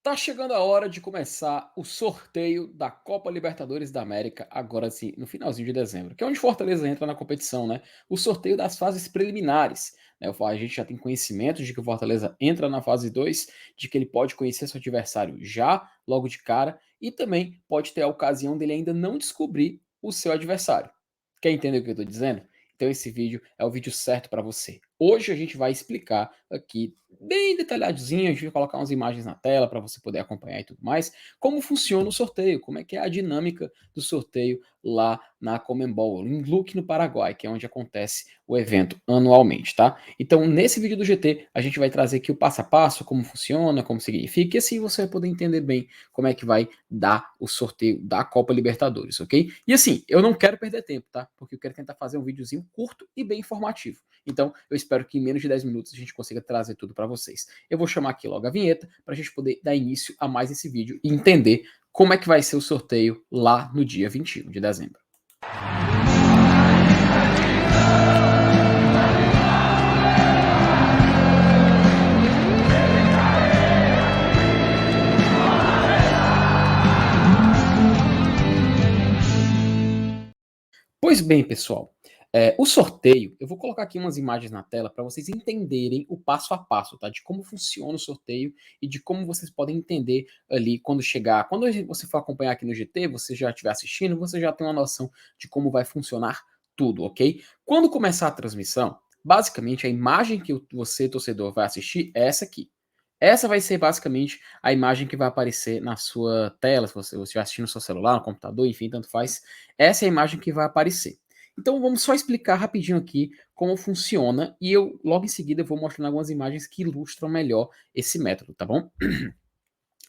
Tá chegando a hora de começar o sorteio da Copa Libertadores da América, agora sim, no finalzinho de dezembro, que é onde Fortaleza entra na competição, né? O sorteio das fases preliminares, né? A gente já tem conhecimento de que o Fortaleza entra na fase 2, de que ele pode conhecer seu adversário já, logo de cara, e também pode ter a ocasião dele ainda não descobrir o seu adversário. Quer entender o que eu tô dizendo? Então esse vídeo é o vídeo certo para você. Hoje a gente vai explicar aqui bem detalhadinho, a gente vai colocar umas imagens na tela para você poder acompanhar e tudo mais, como funciona o sorteio, como é que é a dinâmica do sorteio lá na Conmebol, em Luque, no Paraguai, que é onde acontece o evento anualmente, tá? Então, nesse vídeo do GT, a gente vai trazer aqui o passo a passo, como funciona, como significa, e assim você vai poder entender bem como é que vai dar o sorteio da Copa Libertadores, ok? E assim, eu não quero perder tempo, tá? Porque eu quero tentar fazer um videozinho curto e bem informativo. Então, eu espero que em menos de 10 minutos a gente consiga trazer tudo para vocês. Eu vou chamar aqui logo a vinheta para a gente poder dar início a mais esse vídeo e entender como é que vai ser o sorteio lá no dia 21 de dezembro. Pois bem, pessoal, o sorteio, eu vou colocar aqui umas imagens na tela para vocês entenderem o passo a passo, tá? De como funciona o sorteio e de como vocês podem entender ali quando chegar. Quando você for acompanhar aqui no GT, você já estiver assistindo, você já tem uma noção de como vai funcionar tudo, ok? Quando começar a transmissão, basicamente a imagem que você, torcedor, vai assistir é essa aqui. Essa vai ser basicamente a imagem que vai aparecer na sua tela, se você estiver assistindo no seu celular, no computador, enfim, tanto faz. Essa é a imagem que vai aparecer. Então vamos só explicar rapidinho aqui como funciona e eu logo em seguida eu vou mostrando algumas imagens que ilustram melhor esse método, tá bom?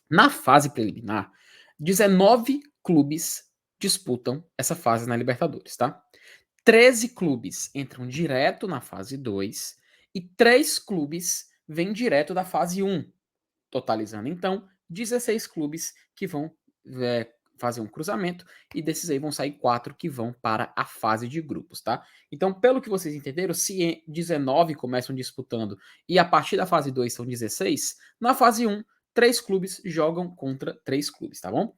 Na fase preliminar, 19 clubes disputam essa fase na Libertadores, tá? 13 clubes entram direto na fase 2 e 3 clubes vêm direto da fase 1, totalizando então 16 clubes que vão fazer um cruzamento e desses aí vão sair 4 que vão para a fase de grupos, tá? Então, pelo que vocês entenderam, se 19 começam disputando e a partir da fase 2 são 16, na fase 1, 3 clubes jogam contra 3 clubes, tá bom?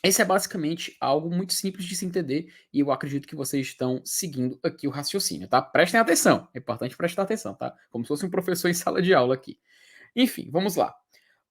Esse é basicamente algo muito simples de se entender e eu acredito que vocês estão seguindo aqui o raciocínio, tá? Prestem atenção, é importante prestar atenção, tá? Como se fosse um professor em sala de aula aqui. Enfim, vamos lá.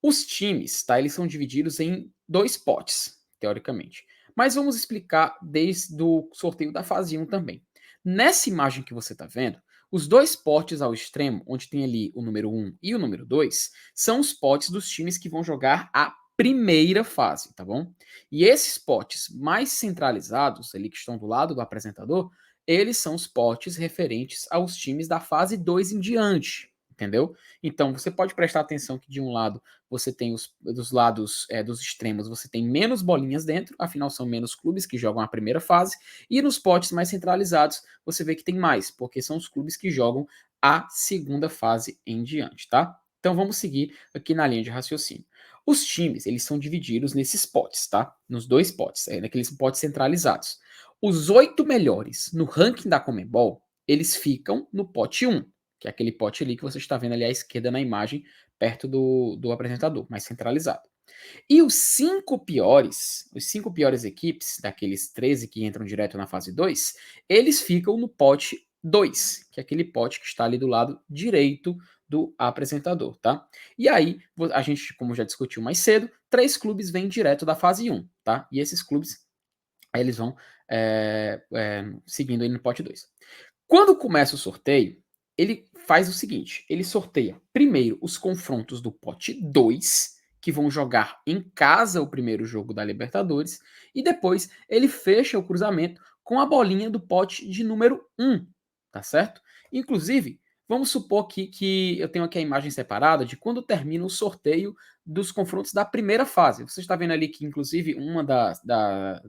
Os times, tá? Eles são divididos em dois potes, teoricamente. Mas vamos explicar desde o sorteio da fase 1 também. Nessa imagem que você está vendo, os dois potes ao extremo, onde tem ali o número 1 e o número 2, são os potes dos times que vão jogar a primeira fase, tá bom? E esses potes mais centralizados, ali que estão do lado do apresentador, eles são os potes referentes aos times da fase 2 em diante, entendeu? Então, você pode prestar atenção que de um lado você tem os dos lados dos extremos, você tem menos bolinhas dentro, afinal são menos clubes que jogam a primeira fase, e nos potes mais centralizados você vê que tem mais, porque são os clubes que jogam a segunda fase em diante, tá? Então vamos seguir aqui na linha de raciocínio. Os times, eles são divididos nesses potes, tá? Nos dois potes, naqueles potes centralizados. Os 8 melhores no ranking da Conmebol, eles ficam no pote 1, que é aquele pote ali que você está vendo ali à esquerda na imagem, perto do apresentador, mais centralizado. E os 5 piores equipes, daqueles 13 que entram direto na fase 2, eles ficam no pote 2, que é aquele pote que está ali do lado direito do apresentador, tá? E aí, a gente, como já discutiu mais cedo, 3 clubes vêm direto da fase 1, tá? E esses clubes, aí eles vão seguindo aí no pote 2. Quando começa o sorteio, ele faz o seguinte: ele sorteia primeiro os confrontos do pote 2, que vão jogar em casa o primeiro jogo da Libertadores, e depois ele fecha o cruzamento com a bolinha do pote de número 1, tá certo? Inclusive, vamos supor que eu tenho aqui a imagem separada de quando termina o sorteio dos confrontos da primeira fase. Você está vendo ali que, inclusive, uma da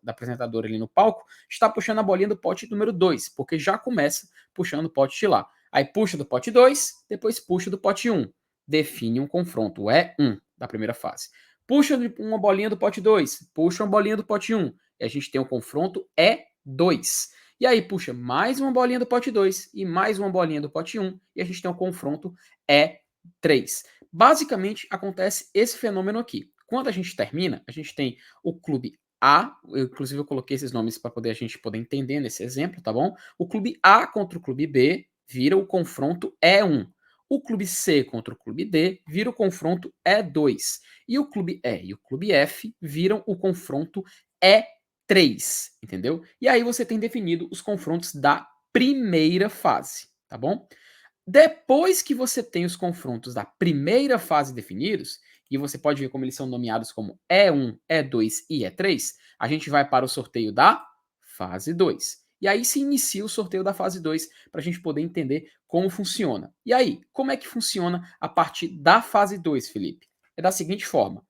apresentadora ali no palco está puxando a bolinha do pote número 2, porque já começa puxando o pote de lá. Aí puxa do pote 2, depois puxa do pote 1. Define um confronto, é 1 da primeira fase. Puxa uma bolinha do pote 2, puxa uma bolinha do pote 1, e a gente tem o confronto é 2. E aí puxa mais uma bolinha do pote 2 e mais uma bolinha do pote 1, e a gente tem o confronto é 3. Basicamente, acontece esse fenômeno aqui. Quando a gente termina, a gente tem o clube A, inclusive eu coloquei esses nomes para poder a gente poder entender nesse exemplo, tá bom? O clube A contra o clube B vira o confronto E1. O clube C contra o clube D vira o confronto E2. E o clube E e o clube F viram o confronto E3, entendeu? E aí você tem definido os confrontos da primeira fase, tá bom? Depois que você tem os confrontos da primeira fase definidos, e você pode ver como eles são nomeados como E1, E2 e E3, a gente vai para o sorteio da fase 2. E aí se inicia o sorteio da fase 2 para a gente poder entender como funciona. E aí, como é que funciona a partir da fase 2, Felipe? É da seguinte forma: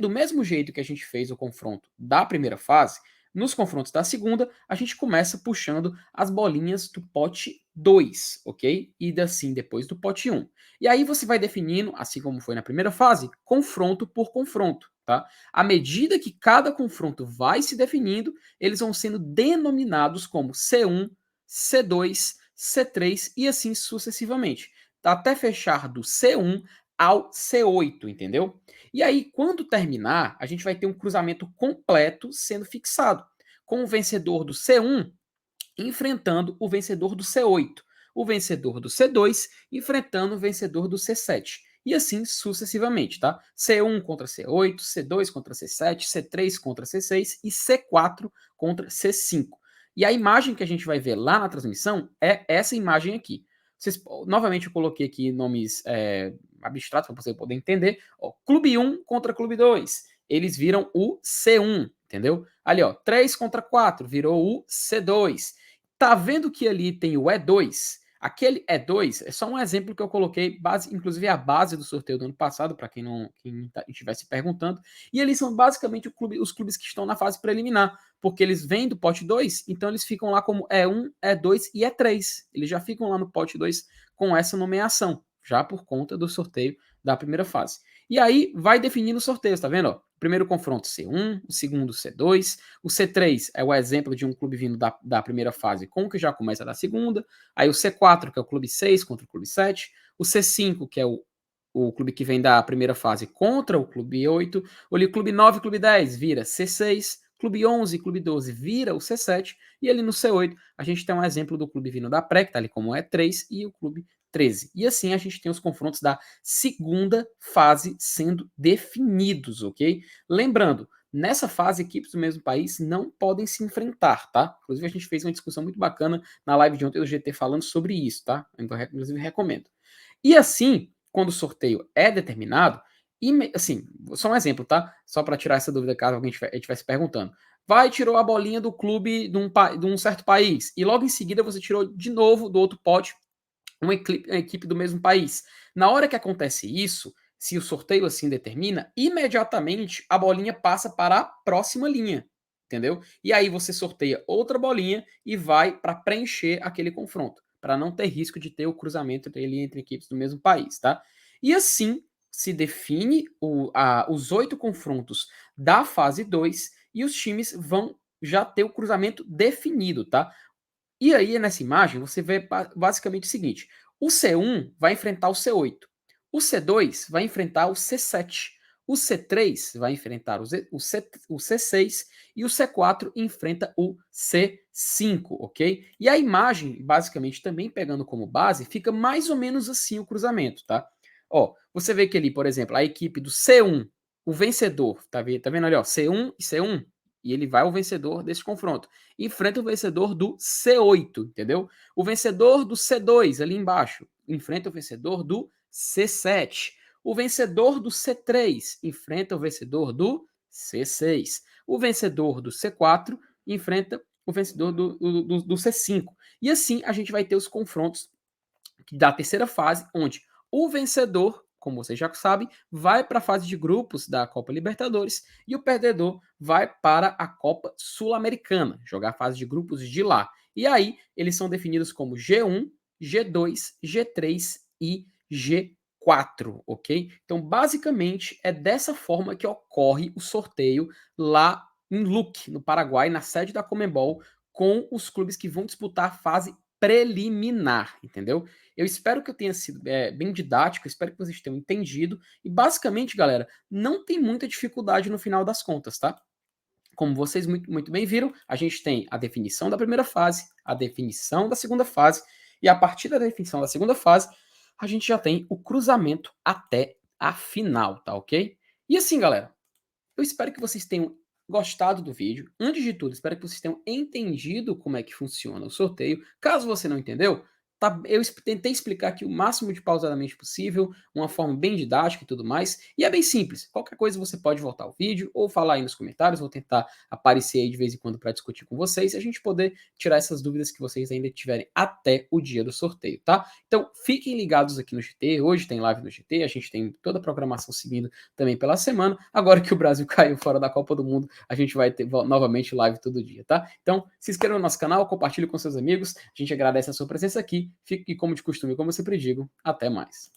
do mesmo jeito que a gente fez o confronto da primeira fase, nos confrontos da segunda, a gente começa puxando as bolinhas do pote 2, ok? E assim depois do pote 1. E aí você vai definindo, assim como foi na primeira fase, confronto por confronto, tá? À medida que cada confronto vai se definindo, eles vão sendo denominados como C1, C2, C3 e assim sucessivamente, até fechar do C1 ao C8, entendeu? E aí, quando terminar, a gente vai ter um cruzamento completo sendo fixado, com o vencedor do C1 enfrentando o vencedor do C8, o vencedor do C2 enfrentando o vencedor do C7. E assim sucessivamente, tá? C1 contra C8, C2 contra C7, C3 contra C6 e C4 contra C5. E a imagem que a gente vai ver lá na transmissão é essa imagem aqui. Vocês, novamente eu coloquei aqui nomes abstratos para você poder entender. Ó, Clube 1 contra Clube 2. Eles viram o C1, entendeu? Ali, ó, 3 contra 4 virou o C2. Tá vendo que ali tem o E2? Aquele E2 é só um exemplo que eu coloquei, inclusive a base do sorteio do ano passado, para quem não estivesse perguntando. E eles são basicamente os clubes que estão na fase preliminar, porque eles vêm do pote 2, então eles ficam lá como E1, E2 e E3. Eles já ficam lá no pote 2 com essa nomeação, já por conta do sorteio da primeira fase. E aí vai definindo os sorteios, tá vendo? Ó, primeiro confronto C1, o segundo C2, o C3 é o exemplo de um clube vindo da primeira fase com o que já começa da segunda, aí o C4, que é o clube 6 contra o clube 7, o C5, que é o clube que vem da primeira fase contra o clube 8, o clube 9 e clube 10 vira C6, clube 11 e clube 12 vira o C7, e ali no C8 a gente tem um exemplo do clube vindo da pré, que tá ali como E3, e o clube 13. E assim a gente tem os confrontos da segunda fase sendo definidos, ok? Lembrando, nessa fase, equipes do mesmo país não podem se enfrentar, tá? Inclusive, a gente fez uma discussão muito bacana na live de ontem do GT falando sobre isso, tá? Então, inclusive, recomendo. E assim, quando o sorteio é determinado, assim, só um exemplo, tá? Só para tirar essa dúvida caso alguém estivesse perguntando. Vai, tirou a bolinha do clube de um certo país, e logo em seguida você tirou de novo do outro pote uma equipe do mesmo país. Na hora que acontece isso, se o sorteio assim determina, imediatamente a bolinha passa para a próxima linha, entendeu? E aí você sorteia outra bolinha e vai para preencher aquele confronto, para não ter risco de ter o cruzamento entre equipes do mesmo país, tá? E assim se define os 8 confrontos da fase 2 e os times vão já ter o cruzamento definido, tá? E aí, nessa imagem, você vê basicamente o seguinte: o C1 vai enfrentar o C8, o C2 vai enfrentar o C7, o C3 vai enfrentar o C6 e o C4 enfrenta o C5, ok? E a imagem, basicamente, também pegando como base, fica mais ou menos assim o cruzamento, tá? Ó, você vê que ali, por exemplo, a equipe do C1, o vencedor, tá vendo ali, ó, C1 e C1, e ele vai ao vencedor desse confronto. Enfrenta o vencedor do C8, entendeu? O vencedor do C2, ali embaixo, enfrenta o vencedor do C7. O vencedor do C3 enfrenta o vencedor do C6. O vencedor do C4 enfrenta o vencedor do C5. E assim a gente vai ter os confrontos da terceira fase, onde o vencedor, como vocês já sabem, vai para a fase de grupos da Copa Libertadores e o perdedor vai para a Copa Sul-Americana, jogar a fase de grupos de lá. E aí eles são definidos como G1, G2, G3 e G4, ok? Então, basicamente, é dessa forma que ocorre o sorteio lá em Luque, no Paraguai, na sede da Comembol, com os clubes que vão disputar a fase preliminar, entendeu? Eu espero que eu tenha sido bem didático, espero que vocês tenham entendido. E basicamente, galera, não tem muita dificuldade no final das contas, tá? Como vocês muito bem viram, a gente tem a definição da primeira fase, a definição da segunda fase, e a partir da definição da segunda fase, a gente já tem o cruzamento até a final, tá ok? E assim, galera, eu espero que vocês tenham gostado do vídeo. Antes de tudo, espero que vocês tenham entendido como é que funciona o sorteio. Caso você não entendeu, tá, eu tentei explicar aqui o máximo de pausadamente possível, uma forma bem didática e tudo mais. E é bem simples. Qualquer coisa você pode voltar ao vídeo ou falar aí nos comentários. Vou tentar aparecer aí de vez em quando para discutir com vocês e a gente poder tirar essas dúvidas que vocês ainda tiverem até o dia do sorteio, tá? Então, fiquem ligados aqui no GT. Hoje tem live no GT, a gente tem toda a programação seguindo também pela semana. Agora que o Brasil caiu fora da Copa do Mundo, a gente vai ter novamente live todo dia, tá? Então, se inscreva no nosso canal, compartilhe com seus amigos. A gente agradece a sua presença aqui. Fique como de costume, como eu sempre digo. Até mais.